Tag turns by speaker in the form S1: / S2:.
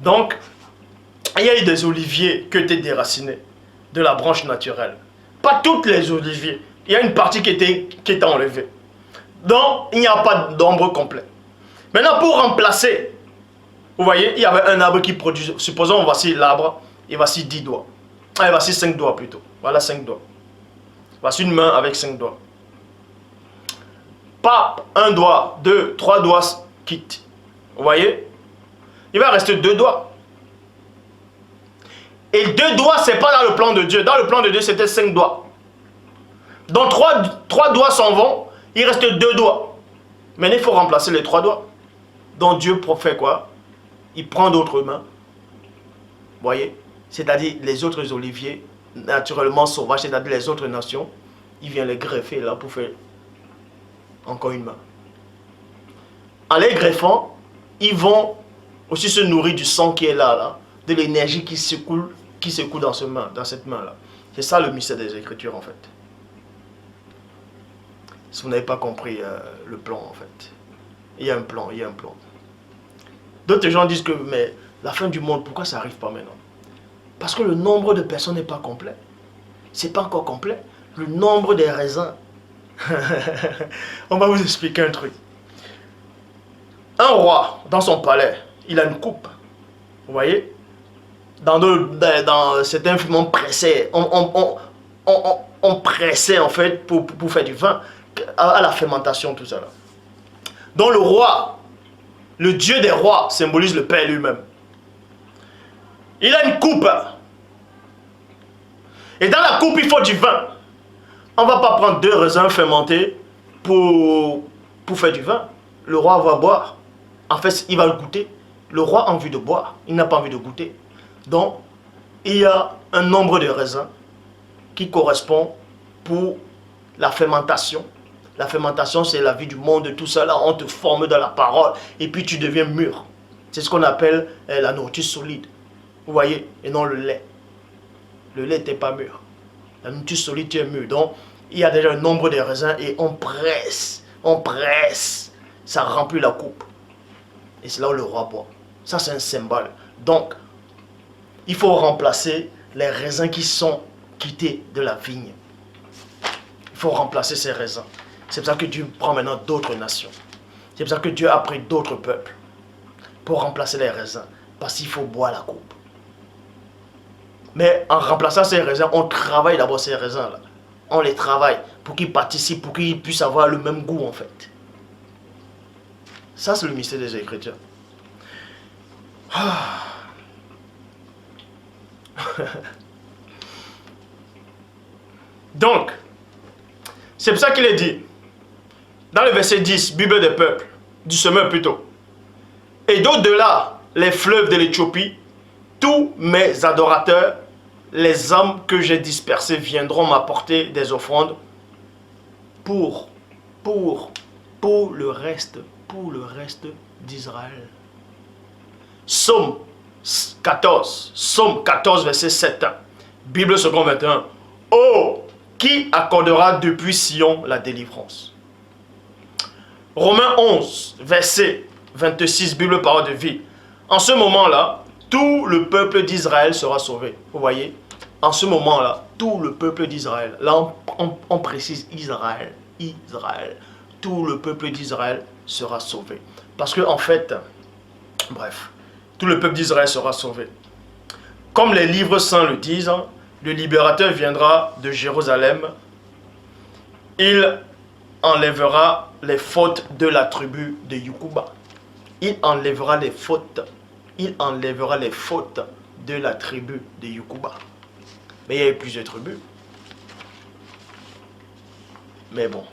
S1: Donc, il y a eu des oliviers qui étaient déracinés de la branche naturelle. Pas toutes les oliviers. Il y a une partie qui était enlevée. Donc, il n'y a pas d'ombre complet. Maintenant, pour remplacer, vous voyez, il y avait un arbre qui produisait, supposons, voici l'arbre, et voici 10 doigts. Ah, voici 5 doigts plutôt. Voilà 5 doigts. Voici une main avec 5 doigts. Pas un doigt, 2, 3 doigts quitte. Vous voyez? Il va rester 2 doigts. Et 2 doigts, ce n'est pas dans le plan de Dieu. Dans le plan de Dieu, c'était 5 doigts. Donc 3 doigts s'en vont, il reste 2 doigts. Maintenant, il faut remplacer les 3 doigts. Donc Dieu fait quoi? Il prend d'autres mains. Vous voyez? C'est-à-dire les autres oliviers, naturellement sauvages, c'est-à-dire les autres nations, il vient les greffer là pour faire encore une main. En les greffant, ils vont aussi se nourrir du sang qui est là, de l'énergie qui s'écoule dans cette main-là. C'est ça le mystère des Écritures en fait. Si vous n'avez pas compris le plan en fait. Il y a un plan, il y a un plan. D'autres gens disent que, mais la fin du monde, pourquoi ça n'arrive pas maintenant? Parce que le nombre de personnes n'est pas complet. C'est pas encore complet. Le nombre des raisins. On va vous expliquer un truc. Un roi, dans son palais, il a une coupe. Vous voyez? Dans certains films, on pressait. On pressait en fait pour faire du vin. À la fermentation, tout ça là. Donc le roi, le Dieu des rois, symbolise le Père lui-même. Il a une coupe. Et dans la coupe, il faut du vin. On ne va pas prendre 2 raisins fermentés pour faire du vin. Le roi va boire. En fait, il va le goûter. Le roi a envie de boire. Il n'a pas envie de goûter. Donc, il y a un nombre de raisins qui correspond pour la fermentation. La fermentation, c'est la vie du monde, tout ça là. On te forme dans la parole et puis tu deviens mûr. C'est ce qu'on appelle la nourriture solide. Vous voyez? Et non le lait. Le lait n'était pas mûr. La nourriture solide, tu es mûr. Donc, il y a déjà un nombre de raisins et on presse. On presse. Ça remplit la coupe. Et c'est là où le roi boit. Ça, c'est un symbole. Donc, il faut remplacer les raisins qui sont quittés de la vigne. Il faut remplacer ces raisins. C'est pour ça que Dieu prend maintenant d'autres nations. C'est pour ça que Dieu a pris d'autres peuples pour remplacer les raisins. Parce qu'il faut boire la coupe. Mais en remplaçant ces raisins, on travaille d'abord ces raisins-là. On les travaille pour qu'ils participent, pour qu'ils puissent avoir le même goût en fait. Ça, c'est le mystère des Écritures. Donc, c'est pour ça qu'il est dit, dans le verset 10, Bible des peuples, du semeur plutôt. Et d'au-delà, les fleuves de l'Éthiopie, tous mes adorateurs, les hommes que j'ai dispersés viendront m'apporter des offrandes pour le reste d'Israël. Psaume 14, verset 7. Bible seconde 21. Oh, qui accordera depuis Sion la délivrance? Romains 11, verset 26, Bible parole de vie. En ce moment-là, tout le peuple d'Israël sera sauvé. Vous voyez? En ce moment-là, tout le peuple d'Israël. Là, on précise Israël. Israël. Tout le peuple d'Israël sera sauvé. Parce que, en fait, bref, tout le peuple d'Israël sera sauvé. Comme les livres saints le disent, le libérateur viendra de Jérusalem. Il enlèvera les fautes de la tribu de Yukuba. Il enlèvera les fautes. Il enlèvera les fautes de la tribu de Yukuba. Mais il y a eu plusieurs tribus. Mais bon.